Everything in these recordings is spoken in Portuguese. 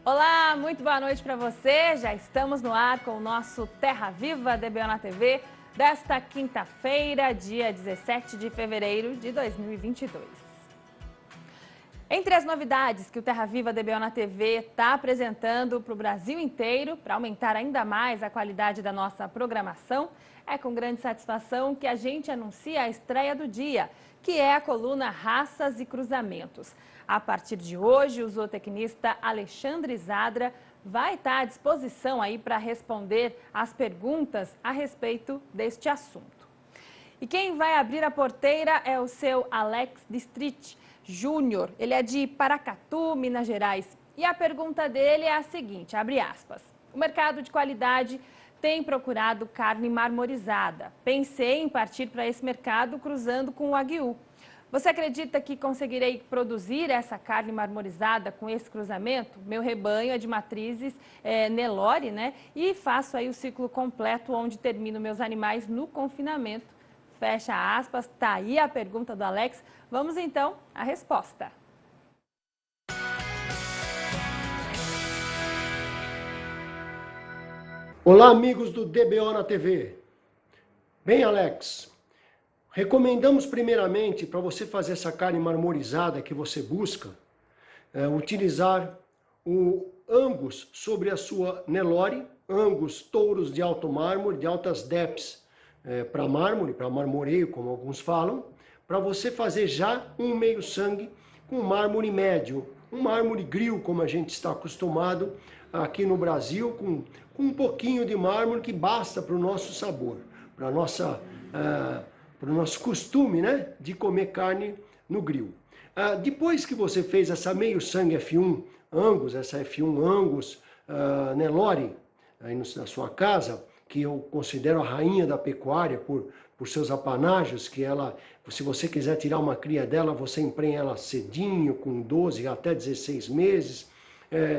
Olá, muito boa noite para você. Já estamos no ar com o nosso Terra Viva DBO na TV desta quinta-feira, dia 17 de fevereiro de 2022. Entre as novidades que o Terra Viva DBO na TV está apresentando para o Brasil inteiro, para aumentar ainda mais a qualidade da nossa programação, é com grande satisfação que a gente anuncia a estreia do dia, que é a coluna Raças e Cruzamentos. A partir de hoje, o zootecnista Alexandre Zadra vai estar à disposição aí para responder as perguntas a respeito deste assunto. E quem vai abrir a porteira é o seu Alex Districh Júnior. Ele é de Paracatu, Minas Gerais. E a pergunta dele é a seguinte, abre aspas. O mercado de qualidade tem procurado carne marmorizada. Pensei em partir para esse mercado cruzando com o Wagyu. Você acredita que conseguirei produzir essa carne marmorizada com esse cruzamento? Meu rebanho é de matrizes Nelore, né? E faço aí o ciclo completo onde termino meus animais no confinamento. Fecha aspas, tá aí a pergunta do Alex. Vamos então à resposta. Olá, amigos do DBO na TV. Bem, Alex, recomendamos primeiramente para você fazer essa carne marmorizada que você busca, utilizar o Angus sobre a sua Nelore, Angus touros de alto mármore, de altas depths, para mármore, para marmoreio, como alguns falam, para você fazer já um meio sangue com mármore médio, um mármore grill, como a gente está acostumado aqui no Brasil, com um pouquinho de mármore que basta para o nosso sabor, para o nosso costume, né, de comer carne no grill. Depois que você fez essa meio sangue F1 Angus, essa F1 Angus Nelore, aí na sua casa, que eu considero a rainha da pecuária por seus apanágios, que ela, se você quiser tirar uma cria dela, você emprenha ela cedinho, com 12 até 16 meses,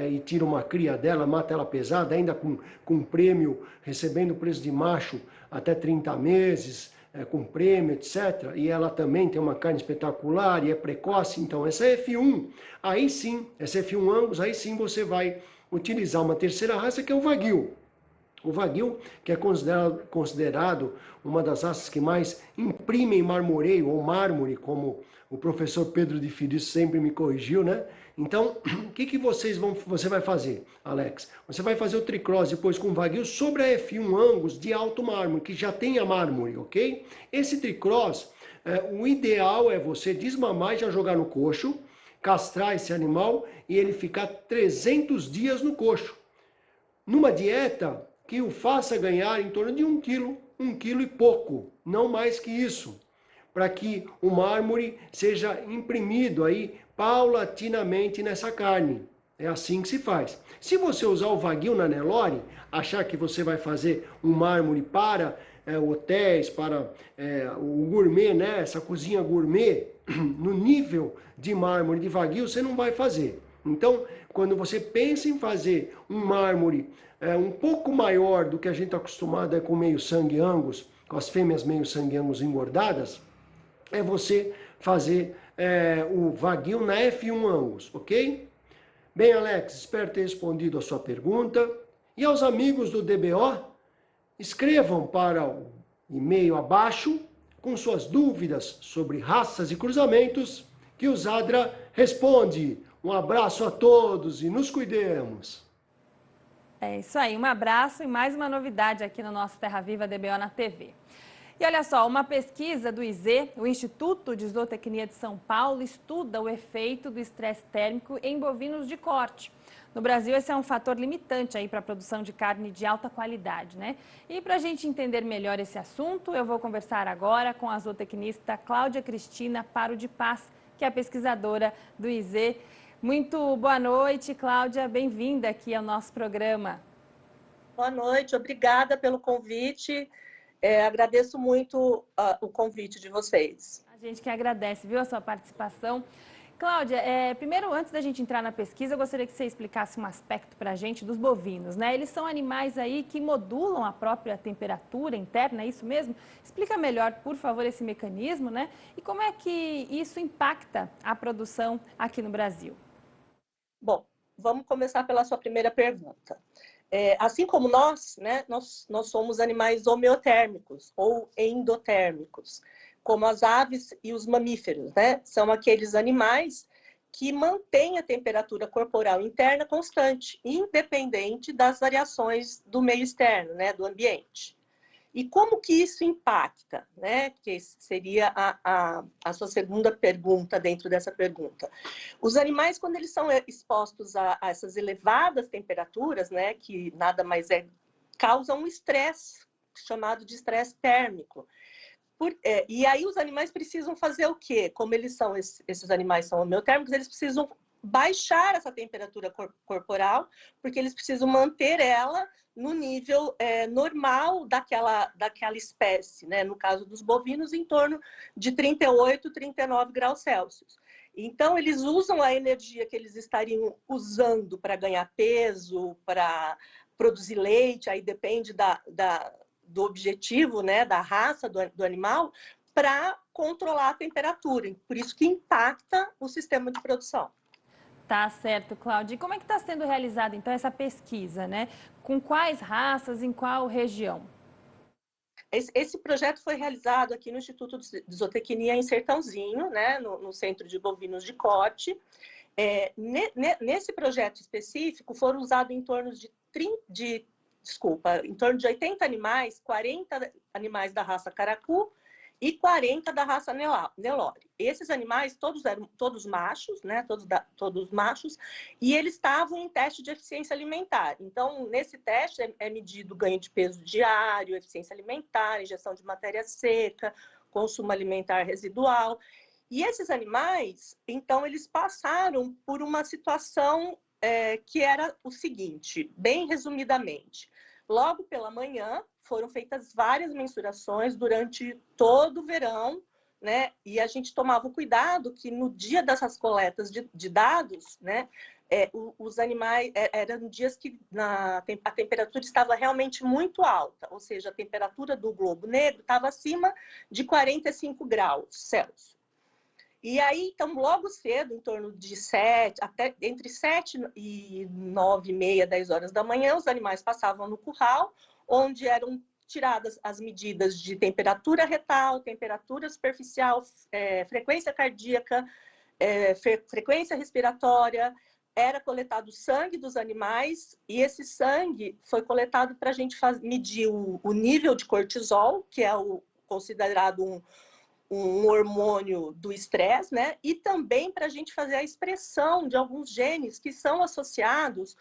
e tira uma cria dela, mata ela pesada, ainda com prêmio, recebendo preço de macho até 30 meses, com prêmio, etc. E ela também tem uma carne espetacular e é precoce. Então, essa F1, aí sim, essa F1 Angus, aí sim você vai utilizar uma terceira raça, que é o Wagyu. O Wagyu, que é considerado uma das raças que mais imprimem marmoreio ou mármore, como o professor Pedro de Filiz sempre me corrigiu, né? Então, o que você vai fazer, Alex? Você vai fazer o tricross depois com o Wagyu sobre a F1 Angus de alto mármore, que já tem a mármore, ok? Esse tricross, o ideal é você desmamar e já jogar no coxo, castrar esse animal e ele ficar 300 dias no coxo. Numa dieta que o faça ganhar em torno de 1 quilo e pouco, não mais que isso, para que o mármore seja imprimido aí paulatinamente nessa carne. É assim que se faz. Se você usar o Wagyu na Nelore, achar que você vai fazer um mármore para hotéis, para o gourmet, né, essa cozinha gourmet, no nível de mármore de Wagyu, você não vai fazer. Então, quando você pensa em fazer um mármore um pouco maior do que a gente está acostumado com meio sangue Angus, com as fêmeas meio sangue Angus engordadas, é você fazer o Wagyu na F1 Angus, ok? Bem, Alex, espero ter respondido a sua pergunta. E aos amigos do DBO, escrevam para o e-mail abaixo com suas dúvidas sobre raças e cruzamentos, que o Zadra responde. Um abraço a todos e nos cuidemos. É isso aí, um abraço e mais uma novidade aqui no nosso Terra Viva DBO na TV. E olha só, uma pesquisa do IZ, o Instituto de Zootecnia de São Paulo, estuda o efeito do estresse térmico em bovinos de corte. No Brasil, esse é um fator limitante aí para a produção de carne de alta qualidade, né? E para a gente entender melhor esse assunto, eu vou conversar agora com a zootecnista Cláudia Cristina Paro de Paz, que é a pesquisadora do IZ. Muito boa noite, Cláudia. Bem-vinda aqui ao nosso programa. Boa noite, obrigada pelo convite. Agradeço muito o convite de vocês. A gente que agradece, viu, a sua participação. Cláudia, primeiro, antes da gente entrar na pesquisa, eu gostaria que você explicasse um aspecto para a gente dos bovinos, né? Eles são animais aí que modulam a própria temperatura interna, é isso mesmo? Explica melhor, por favor, esse mecanismo, né? E como é que isso impacta a produção aqui no Brasil? Bom, vamos começar pela sua primeira pergunta. Assim como nós, né, nós somos animais homeotérmicos ou endotérmicos, como as aves e os mamíferos, né? São aqueles animais que mantêm a temperatura corporal interna constante, independente das variações do meio externo, né, do ambiente. E como que isso impacta, né? Que seria a sua segunda pergunta dentro dessa pergunta. Os animais, quando eles são expostos a essas elevadas temperaturas, né? Que nada mais causam um estresse, chamado de estresse térmico. E aí os animais precisam fazer o quê? Como esses animais são homeotérmicos, eles precisam baixar essa temperatura corporal, porque eles precisam manter ela no nível normal daquela espécie, né? No caso dos bovinos, em torno de 38, 39 graus Celsius. Então, eles usam a energia que eles estariam usando para ganhar peso, para produzir leite, aí depende do objetivo, né, da raça do animal, para controlar a temperatura. Por isso que impacta o sistema de produção. Tá certo, Cláudia. E como é que está sendo realizada, então, essa pesquisa, né? Com quais raças, em qual região? Esse projeto foi realizado aqui no Instituto de Zootecnia em Sertãozinho, né, no Centro de Bovinos de Corte. Nesse projeto específico, foram usados em torno em torno de 80 animais, 40 animais da raça Caracu e 40 da raça Nelore. Esses animais todos eram todos machos, né? Todos machos, e eles estavam em teste de eficiência alimentar. Então, nesse teste é medido ganho de peso diário, eficiência alimentar, injeção de matéria seca, consumo alimentar residual. E esses animais, então, eles passaram por uma situação que era o seguinte, bem resumidamente. Logo pela manhã, foram feitas várias mensurações durante todo o verão, né? E a gente tomava o cuidado que no dia dessas coletas de dados, né? Os animais, eram dias que a temperatura estava realmente muito alta, ou seja, a temperatura do globo negro estava acima de 45 graus Celsius. E aí, então, logo cedo, em torno de entre 7 e 9 e meia, 10 horas da manhã, os animais passavam no curral, onde eram tiradas as medidas de temperatura retal, temperatura superficial, frequência cardíaca, frequência respiratória, era coletado o sangue dos animais, e esse sangue foi coletado para a gente medir o nível de cortisol, que é considerado um hormônio do estresse, né? E também para a gente fazer a expressão de alguns genes que são associados,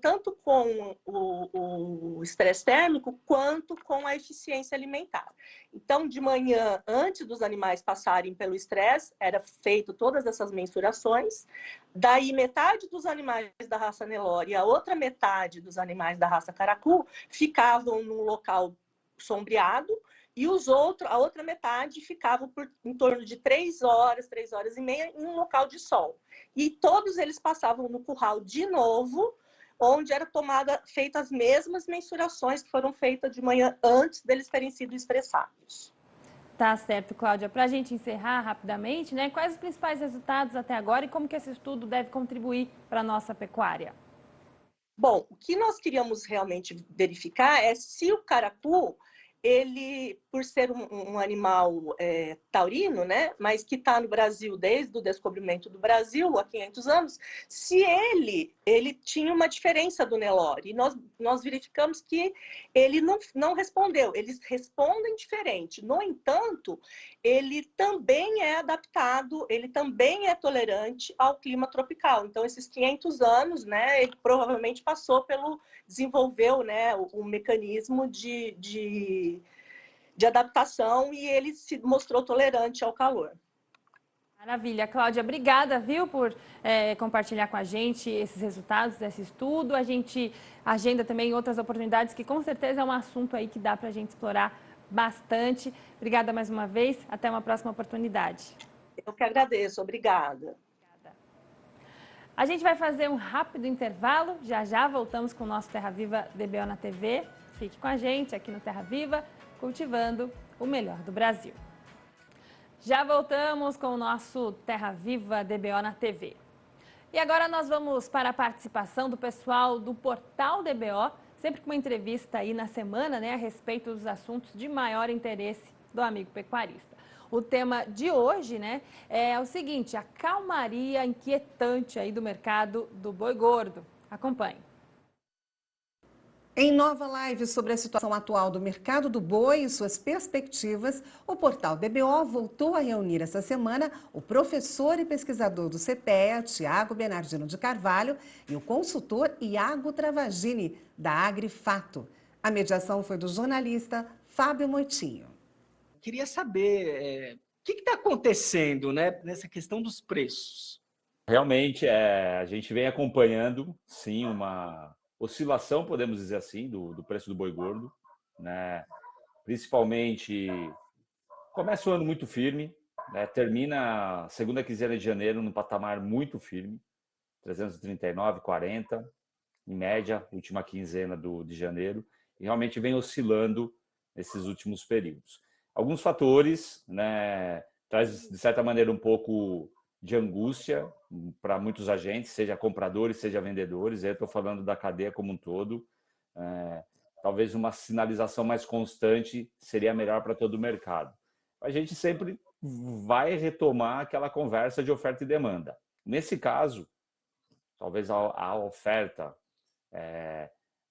tanto com o estresse térmico quanto com a eficiência alimentar. Então, de manhã, antes dos animais passarem pelo estresse, era feito todas essas mensurações. Daí, metade dos animais da raça Nelore e a outra metade dos animais da raça Caracu ficavam num local sombreado, e a outra metade ficava em torno de 3 horas e meia em um local de sol. E todos eles passavam no curral de novo, onde era feitas as mesmas mensurações que foram feitas de manhã antes deles terem sido estressados. Tá certo, Cláudia. Para a gente encerrar rapidamente, né? Quais os principais resultados até agora e como que esse estudo deve contribuir para a nossa pecuária? Bom, o que nós queríamos realmente verificar é se o caracu, ele, por ser um animal taurino, né, mas que está no Brasil desde o descobrimento do Brasil, há 500 anos, se ele tinha uma diferença do Nelore. E nós verificamos que ele não respondeu, eles respondem diferente. No entanto, ele também é adaptado, ele também é tolerante ao clima tropical. Então, esses 500 anos, né, ele provavelmente desenvolveu, né, o mecanismo de adaptação, e ele se mostrou tolerante ao calor. Maravilha, Cláudia, obrigada, viu, por compartilhar com a gente esses resultados desse estudo. A gente agenda também outras oportunidades, que com certeza é um assunto aí que dá para a gente explorar bastante. Obrigada mais uma vez, até uma próxima oportunidade. Eu que agradeço, obrigada. A gente vai fazer um rápido intervalo, já voltamos com o nosso Terra Viva DBO na TV. Fique com a gente aqui no Terra Viva, cultivando o melhor do Brasil. Já voltamos com o nosso Terra Viva DBO na TV. E agora nós vamos para a participação do pessoal do Portal DBO, sempre com uma entrevista aí na semana, né, a respeito dos assuntos de maior interesse do amigo pecuarista. O tema de hoje, né, é o seguinte: a calmaria inquietante aí do mercado do boi gordo. Acompanhe. Em nova live sobre a situação atual do mercado do boi e suas perspectivas, o portal DBO voltou a reunir essa semana o professor e pesquisador do CPEA, Tiago Bernardino de Carvalho, e o consultor Iago Travagini, da Agrifato. A mediação foi do jornalista Fábio Moitinho. Queria saber o que está acontecendo, né, nessa questão dos preços. Realmente, a gente vem acompanhando, sim, uma oscilação, podemos dizer assim, do preço do boi gordo, né? Principalmente, começa o ano muito firme, né? Termina a segunda quinzena de janeiro num patamar muito firme, 339,40, em média, última quinzena de janeiro, e realmente vem oscilando nesses últimos períodos. Alguns fatores, né, traz, de certa maneira, um pouco de angústia para muitos agentes, seja compradores, seja vendedores. Eu estou falando da cadeia como um todo. Talvez uma sinalização mais constante seria melhor para todo o mercado. A gente sempre vai retomar aquela conversa de oferta e demanda. Nesse caso, talvez a oferta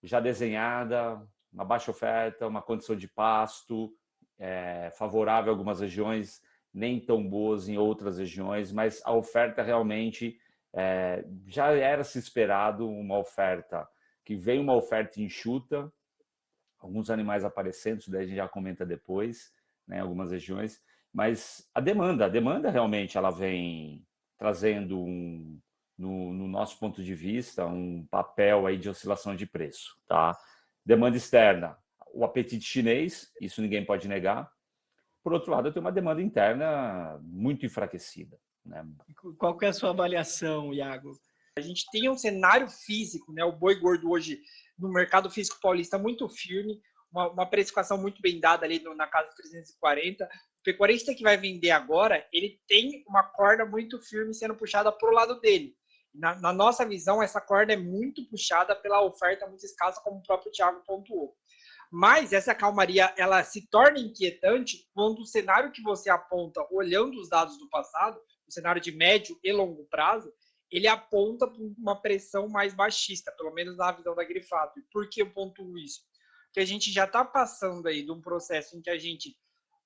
já desenhada, uma baixa oferta, uma condição de pasto favorável a algumas regiões, nem tão boas em outras regiões, mas a oferta realmente já era se esperado uma oferta que vem uma oferta enxuta, alguns animais aparecendo, isso daí a gente já comenta depois, né, em algumas regiões, mas a demanda realmente ela vem trazendo no nosso ponto de vista um papel aí de oscilação de preço, tá? Demanda externa, o apetite chinês, isso ninguém pode negar. Por outro lado, eu tenho uma demanda interna muito enfraquecida, né? Qual que é a sua avaliação, Iago? A gente tem um cenário físico, né? O boi gordo hoje no mercado físico paulista muito firme, uma precificação muito bem dada ali na casa dos 340. O pecuarista que vai vender agora, ele tem uma corda muito firme sendo puxada para o lado dele. Na nossa visão, essa corda é muito puxada pela oferta muito escassa, como o próprio Thiago pontuou. Mas essa calmaria, ela se torna inquietante quando o cenário que você aponta, olhando os dados do passado, o cenário de médio e longo prazo, ele aponta para uma pressão mais baixista, pelo menos na visão da Agrifato. E por que eu pontuo isso? Porque a gente já está passando aí de um processo em que a gente,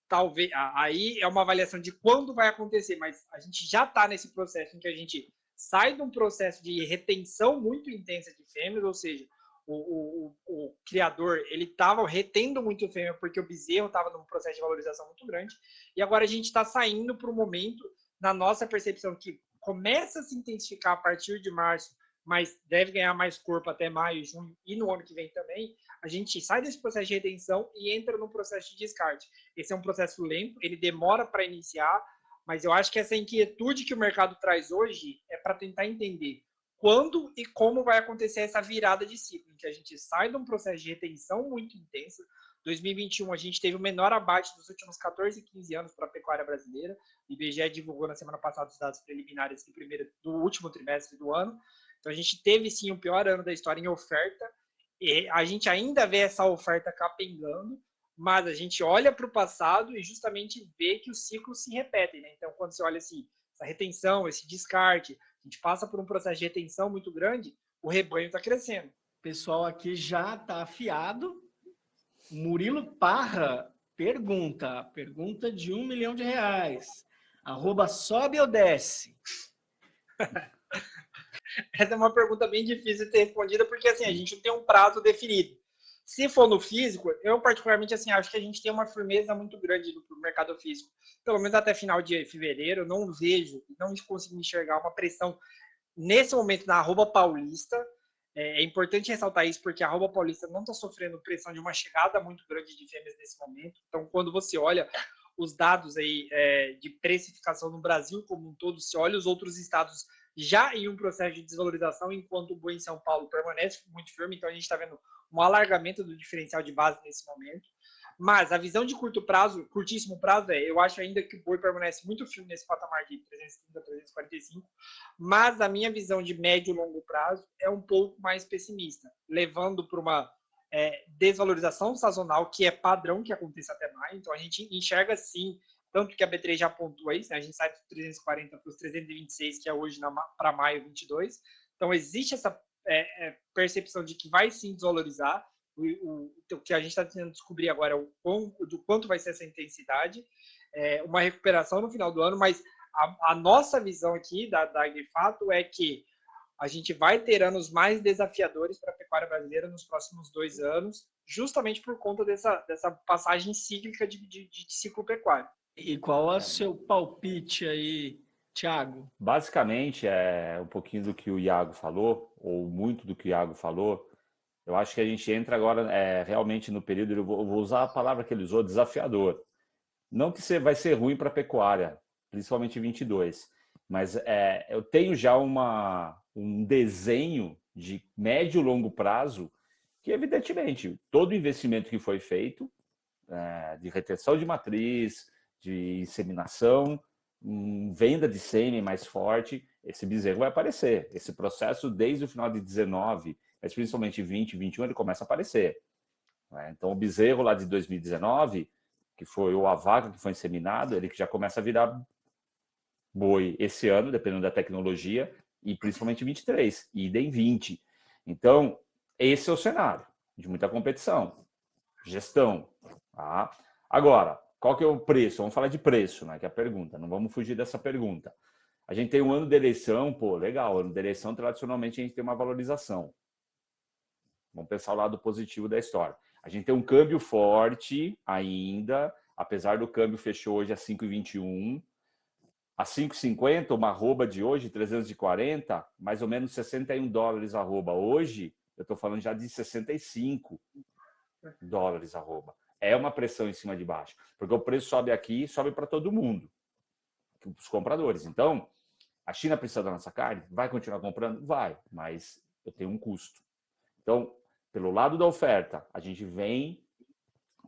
talvez, aí é uma avaliação de quando vai acontecer, mas a gente já está nesse processo em que a gente sai de um processo de retenção muito intensa de fêmeas, ou seja, o criador ele estava retendo muito fêmea porque o bezerro estava num processo de valorização muito grande, e agora a gente está saindo para um momento, na nossa percepção, que começa a se intensificar a partir de março, mas deve ganhar mais corpo até maio, junho e no ano que vem também. A gente sai desse processo de retenção e entra no processo de descarte. Esse é um processo lento, ele demora para iniciar, mas eu acho que essa inquietude que o mercado traz hoje é para tentar entender quando e como vai acontecer essa virada de ciclo, em que a gente sai de um processo de retenção muito intensa. 2021, a gente teve o menor abate dos últimos 14, 15 anos para a pecuária brasileira. O IBGE divulgou na semana passada os dados preliminares do último trimestre do ano. Então, a gente teve, sim, o pior ano da história em oferta. E a gente ainda vê essa oferta capengando, mas a gente olha para o passado e justamente vê que os ciclos se repetem, né? Então, quando você olha assim, essa retenção, esse descarte, a gente passa por um processo de retenção muito grande, o rebanho está crescendo. O pessoal aqui já está afiado. Murilo Parra pergunta de R$1 milhão. @ sobe ou desce? Essa é uma pergunta bem difícil de ser respondida, porque assim, a gente não tem um prazo definido. Se for no físico, eu particularmente assim, acho que a gente tem uma firmeza muito grande no mercado físico. Pelo menos até final de fevereiro, eu não vejo, não consigo enxergar uma pressão nesse momento na @paulista. É importante ressaltar isso, porque a @paulista não está sofrendo pressão de uma chegada muito grande de fêmeas nesse momento. Então, quando você olha os dados aí de precificação no Brasil como um todo, se olha os outros estados já em um processo de desvalorização, enquanto o boi em São Paulo permanece muito firme. Então, a gente está vendo um alargamento do diferencial de base nesse momento. Mas a visão de curtíssimo prazo eu acho ainda que o boi permanece muito firme nesse patamar de 330, 345, mas a minha visão de médio e longo prazo é um pouco mais pessimista, levando para uma desvalorização sazonal, que é padrão que acontece até maio. Então a gente enxerga sim, tanto que a B3 já pontua isso, né? A gente sai dos 340 para os 326, que é hoje para maio 22. Então existe essa percepção de que vai sim desvalorizar. O que a gente está tentando descobrir agora é do quanto vai ser essa intensidade, uma recuperação no final do ano, mas a nossa visão aqui da Agrifato é que a gente vai ter anos mais desafiadores para a pecuária brasileira nos próximos 2 anos, justamente por conta dessa passagem cíclica de ciclo pecuário. E qual é o seu palpite aí, Thiago? Basicamente, um pouquinho do que o Iago falou, ou muito do que o Iago falou. Eu acho que a gente entra agora realmente no período, eu vou usar a palavra que ele usou, desafiador. Não que vai ser ruim para a pecuária, principalmente em 22, mas eu tenho já um desenho de médio e longo prazo que, evidentemente, todo investimento que foi feito, de retenção de matriz, de inseminação, venda de sêmen mais forte, esse bezerro vai aparecer. Esse processo, desde o final de 19, mas principalmente 20, 21, ele começa a aparecer. Então, o bezerro lá de 2019, que foi a vaca que foi inseminado, ele que já começa a virar boi esse ano, dependendo da tecnologia, e principalmente 23, e idem 20. Então, esse é o cenário de muita competição, gestão. Tá? Agora, qual que é o preço? Vamos falar de preço, né? Que é a pergunta. Não vamos fugir dessa pergunta. A gente tem um ano de eleição, legal. Ano de eleição, tradicionalmente, a gente tem uma valorização. Vamos pensar o lado positivo da história. A gente tem um câmbio forte ainda, apesar do câmbio fechou hoje a 5,21. A 5,50, uma arroba de hoje, 340, mais ou menos $61 a arroba. Hoje, eu estou falando já de 65 dólares a arroba. É uma pressão em cima de baixo, porque o preço sobe aqui, sobe para todo mundo, os compradores. Então, a China precisa da nossa carne? Vai continuar comprando? Vai, mas eu tenho um custo. Então, pelo lado da oferta, a gente vem,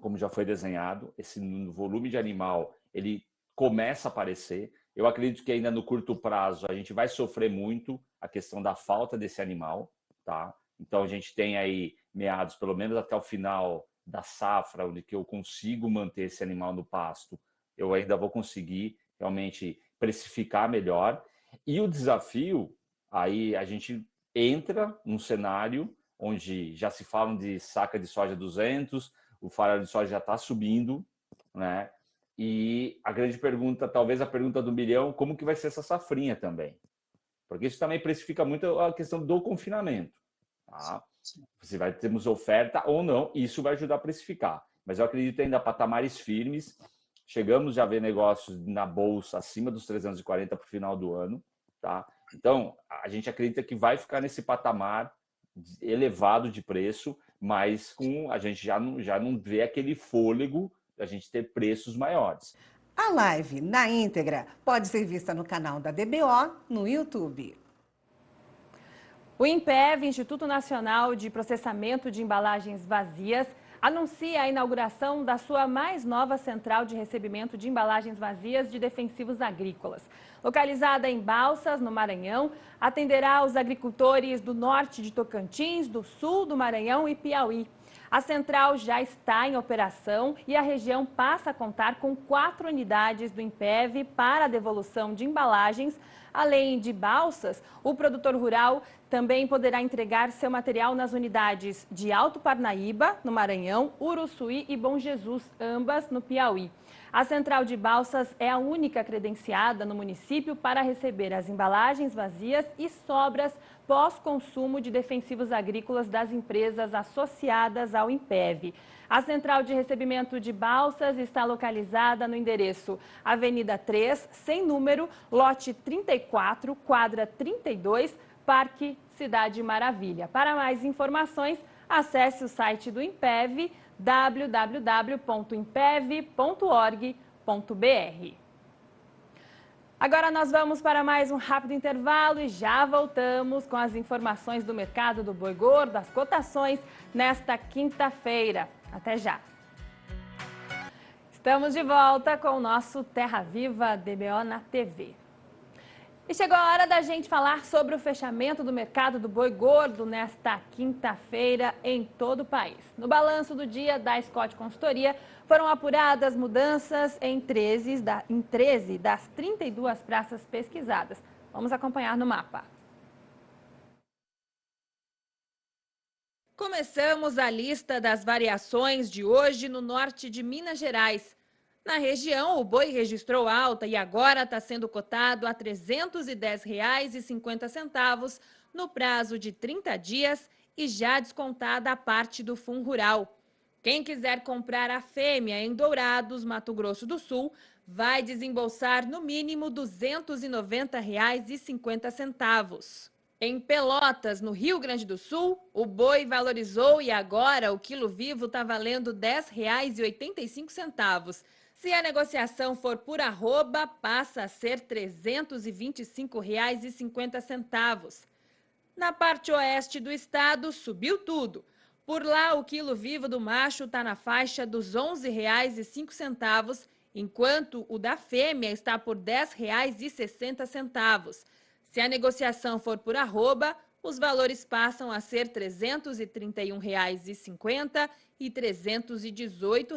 como já foi desenhado, esse volume de animal, ele começa a aparecer. Eu acredito que ainda no curto prazo a gente vai sofrer muito a questão da falta desse animal, tá? Então a gente tem aí meados, pelo menos até o final da safra, onde que eu consigo manter esse animal no pasto, eu ainda vou conseguir realmente precificar melhor. E o desafio, aí a gente entra num cenário onde já se falam de saca de soja 200, o farelo de soja já está subindo, né? E a grande pergunta, talvez a pergunta do milhão, como que vai ser essa safrinha também? Porque isso também precifica muito a questão do confinamento. Tá? Se vai termos oferta ou não, isso vai ajudar a precificar. Mas eu acredito ainda patamares firmes. Chegamos já a ver negócios na bolsa acima dos 340 para o final do ano. Tá? Então, a gente acredita que vai ficar nesse patamar elevado de preço, mas a gente já não vê aquele fôlego a gente ter preços maiores. A live na íntegra pode ser vista no canal da DBO no YouTube. O INPEV, Instituto Nacional de Processamento de Embalagens Vazias, anuncia a inauguração da sua mais nova central de recebimento de embalagens vazias de defensivos agrícolas. Localizada em Balsas, no Maranhão, atenderá os agricultores do norte de Tocantins, do sul do Maranhão e Piauí. A central já está em operação e a região passa a contar com 4 unidades do INPEV para a devolução de embalagens. Além de Balsas, o produtor rural também poderá entregar seu material nas unidades de Alto Parnaíba, no Maranhão, Uruçuí e Bom Jesus, ambas no Piauí. A central de Balsas é a única credenciada no município para receber as embalagens vazias e sobras pós-consumo de defensivos agrícolas das empresas associadas ao INPEV. A central de recebimento de Balsas está localizada no endereço Avenida 3, sem número, lote 34, quadra 32, Parque Cidade Maravilha. Para mais informações, acesse o site do INPEV, www.impev.org.br. Agora nós vamos para mais um rápido intervalo e já voltamos com as informações do mercado do boi gordo, as cotações nesta quinta-feira. Até já! Estamos de volta com o nosso Terra Viva DBO na TV. E chegou a hora da gente falar sobre o fechamento do mercado do boi gordo nesta quinta-feira em todo o país. No balanço do dia da Scott Consultoria, foram apuradas mudanças em 13 das 32 praças pesquisadas. Vamos acompanhar no mapa. Começamos a lista das variações de hoje no norte de Minas Gerais. Na região, o boi registrou alta e agora está sendo cotado a R$ 310,50 no prazo de 30 dias e já descontada a parte do fundo rural. Quem quiser comprar a fêmea em Dourados, Mato Grosso do Sul, vai desembolsar no mínimo R$ 290,50. Em Pelotas, no Rio Grande do Sul, o boi valorizou e agora o quilo vivo está valendo R$ 10,85. Se a negociação for por arroba, passa a ser R$ 325,50. Na parte oeste do estado, subiu tudo. Por lá, o quilo vivo do macho está na faixa dos R$ 11,05, enquanto o da fêmea está por R$ 10,60. Se a negociação for por arroba, os valores passam a ser R$ 331,50 e R$ 318,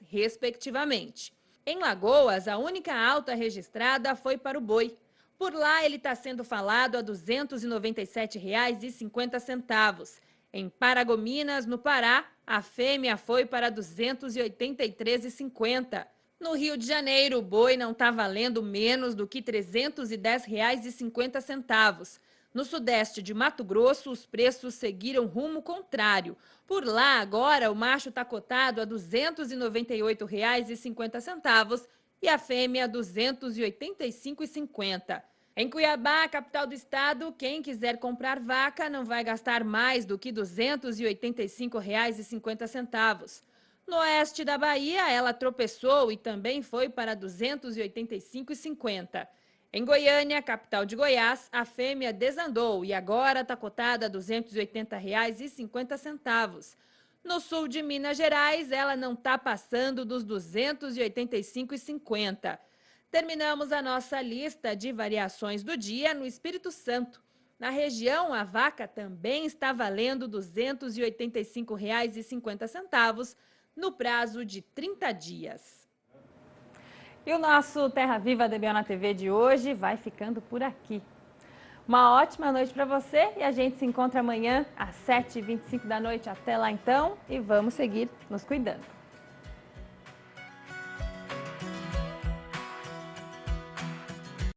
respectivamente. Em Lagoas, a única alta registrada foi para o boi. Por lá, ele está sendo falado a R$ 297,50. Em Paragominas, no Pará, a fêmea foi para R$ 283,50. No Rio de Janeiro, o boi não está valendo menos do que R$ 310,50. No sudeste de Mato Grosso, os preços seguiram rumo contrário. Por lá, agora, o macho está cotado a R$ 298,50 e a fêmea a R$ 285,50. Em Cuiabá, capital do estado, quem quiser comprar vaca não vai gastar mais do que R$ 285,50. No oeste da Bahia, ela tropeçou e também foi para R$ 285,50. Em Goiânia, capital de Goiás, a fêmea desandou e agora está cotada a R$ 280,50. No sul de Minas Gerais, ela não está passando dos R$ 285,50. Terminamos a nossa lista de variações do dia no Espírito Santo. Na região, a vaca também está valendo R$ 285,50 no prazo de 30 dias. E o nosso Terra Viva DBO na TV de hoje vai ficando por aqui. Uma ótima noite para você e a gente se encontra amanhã às 7h25 da noite. Até lá então e vamos seguir nos cuidando.